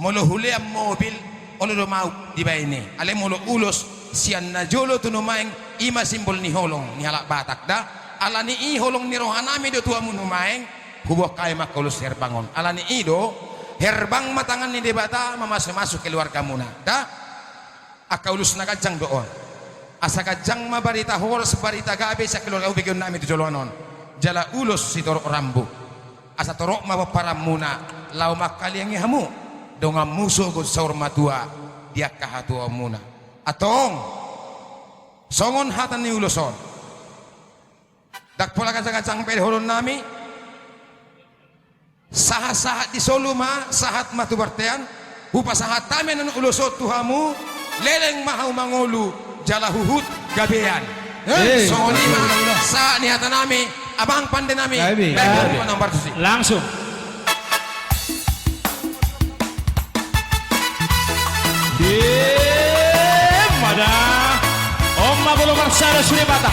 molo huli ang mobil olo do mau di baini ale molo ulos sian na jolo tunumaeng ima simbol ni holong ni halak batak da ala ni i holong ni rohanami do tua munumaeng hubuh kay makulus herbangon ala ni ido herbang matangan ni debata masuk keluarga muna da akaulus na kajang doon asa kajang mabarita horos barita gabe sa keluarga ubigyon nami do jolonon jala ulos si torok rambu asa torok mapaparam muna lau makaliangi hamu donga musuh ko saur matua dia kahatua muna atong songon hatan ni uloson dak pola kacang-kacang pede holon nami sahat-sahat di soluma sahat matu bartean hupa sahat tamen ulusot tuhamu leleng mahau mangolu jala huhut gabean songon lima saat ni hatan nami abang pande nami nomor langsung Ada Om Mabulu Marsada Suri Batak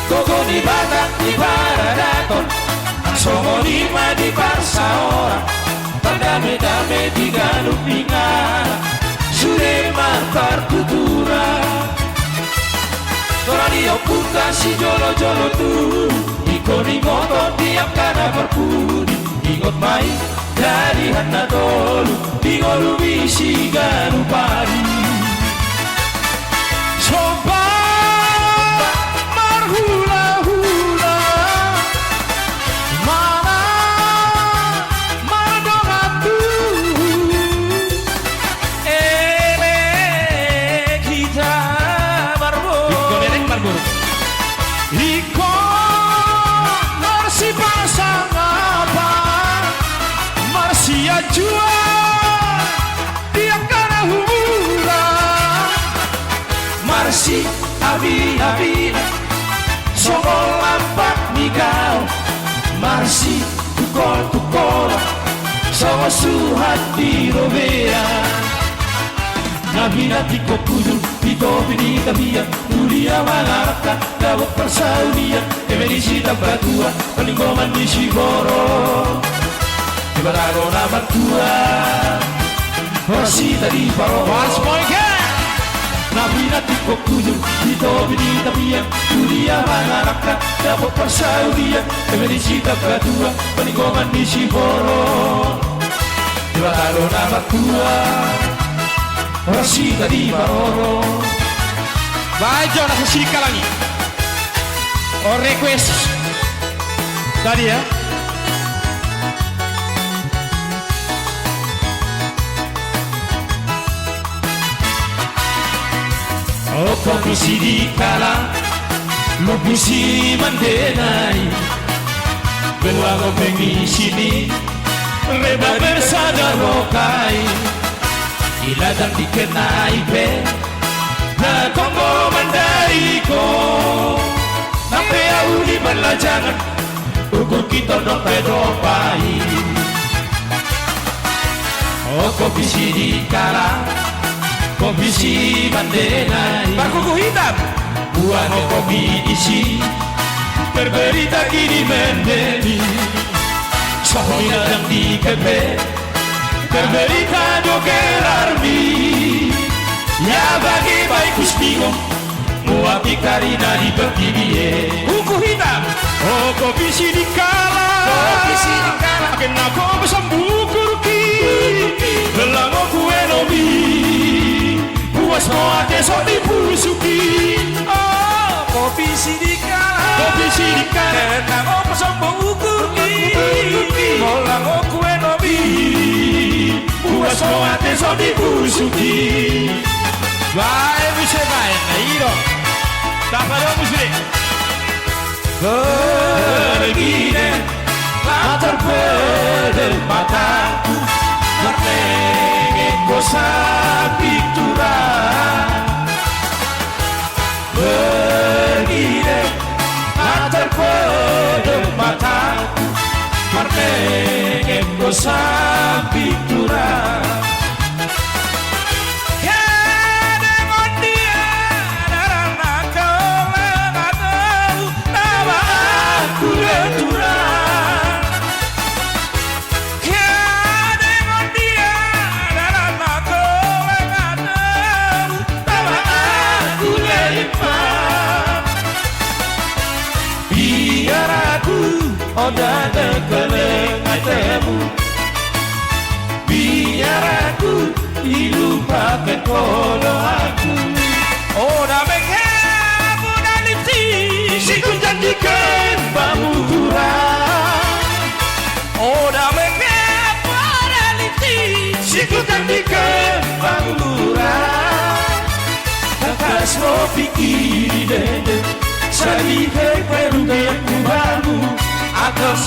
Koko di Batak di Baradaton Songo lima di Barsa orang Tandame-dame di Galupinga Suri Martar Tutura Toradio puta si jolo-jolo tu Ikoni ngotot tiap kana berpudi Ingot main dari hana tolu Bingolu bisi garu pari Coba marhula-hula Mana madongatu Ele kita barburu Iko marsi pasang apa Marsia jual dia karena hura Marsi abi-abi Songol lampak migau Marsi tukol-tukol Songo suhat di robea Nabina tiko kudul Tiko binita biya Mulia mangaraka Dawak persaudian Emenisi tabatua Peninggoman di Siboro Ibarago nama tua Horsi tadi paro Once more again Nabina tiko kudul Tiko binita biya Mulia mangaraka Dawak persaudian Emenisi tabatua Peninggoman di Siboro Ibarago nama tua Horsi tadi paro Bajo nasa sika lagi or request tadi ya Oh komisi di kala Lupisi mandenai Belango pengi sini Reba bersada rokai Iladang dikenai pe Na Kongo mandaiko Nape au di balajangan Ukur kita no pedopai Oh komisi di kala Komisi mandenai Barkuku hitam Buano kopi isi Berberita kini mendeni Sohina dan di kepe Berberita joker armi Ya bagi baik kustingo Muapi karina di berkibie Buku hitam oh kopi sidikala Kopi sidikala Kena kau besambukur ki Belango kue nobi Puas moate so dipusuki oh kopi sidikala Kopi sidikala Kena kau besambukur ki Belango kue nobi Puas moate so dipusuki Vai bisa main Iro Tak pada musri Begini Latar pedel mataku Merengek kosa piktura Begini Latar pedel mataku Merengek kosa piktura biar aku oda dekelengai temu, biar aku dilupakan kalau aku oda menghapus dan si ku janjikan bamu kurang, oda menghapus dan si ku janjikan bamu kurang, kakak semua pikir dede sari perlu aku bamu akan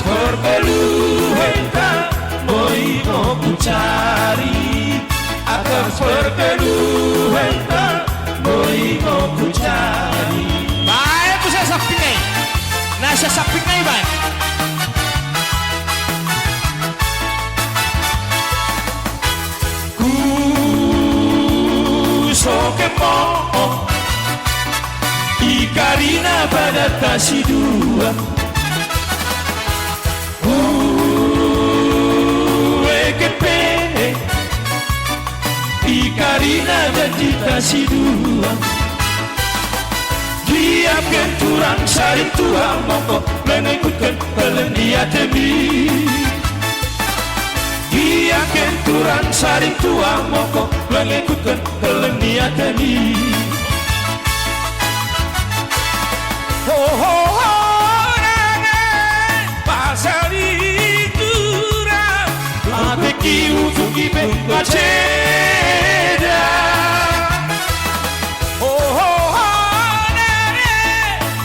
perlu hendak moi aku cari, akan perlu hendak moi aku cari. Baik, aku saya saping nih. Nah, saya saping nih, baik. Ku soke mo Ikarina pada kasih dua, kepe Ikarina jadi kasih dua, dia kenturang saring tuang moko mengikutkan pelendia demi, dia kenturang saring tuang moko mengikutkan pelendia demi. Oh, oh, oh, pasari curang, ate kiu fuki be maceda. Oh, oh, oh,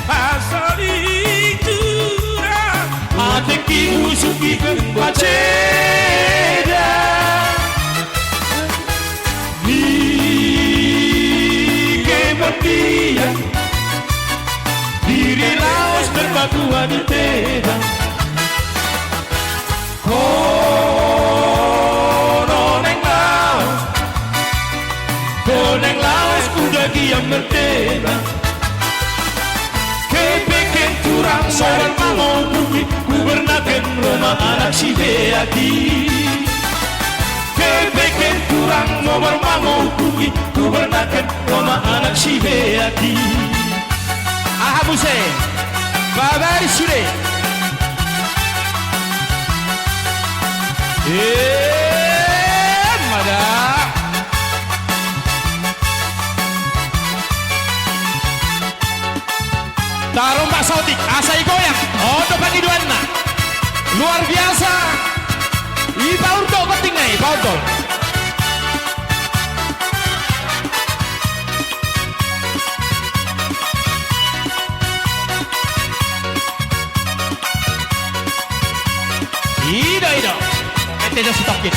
pasari curang, ate kiu fuki be maceda. Ni ke dia diri laos berbatua di tenda, koneng laos kuda diam merdeka, kepeken turang soran mau bumi kubernakan rumah anak si beaki, kepeken turang nomor mau bumi kubernakan rumah anak si beaki. Ahabuse, babari sure. Mada. Taruh Mbak Sautik, asai goyang. Oh, depan iduanna. Luar biasa. Iba untuk penting nih, Paul. Ida. Ente dah stokin.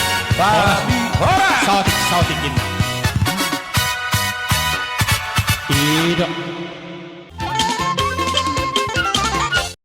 Ora. Sautik. Ida.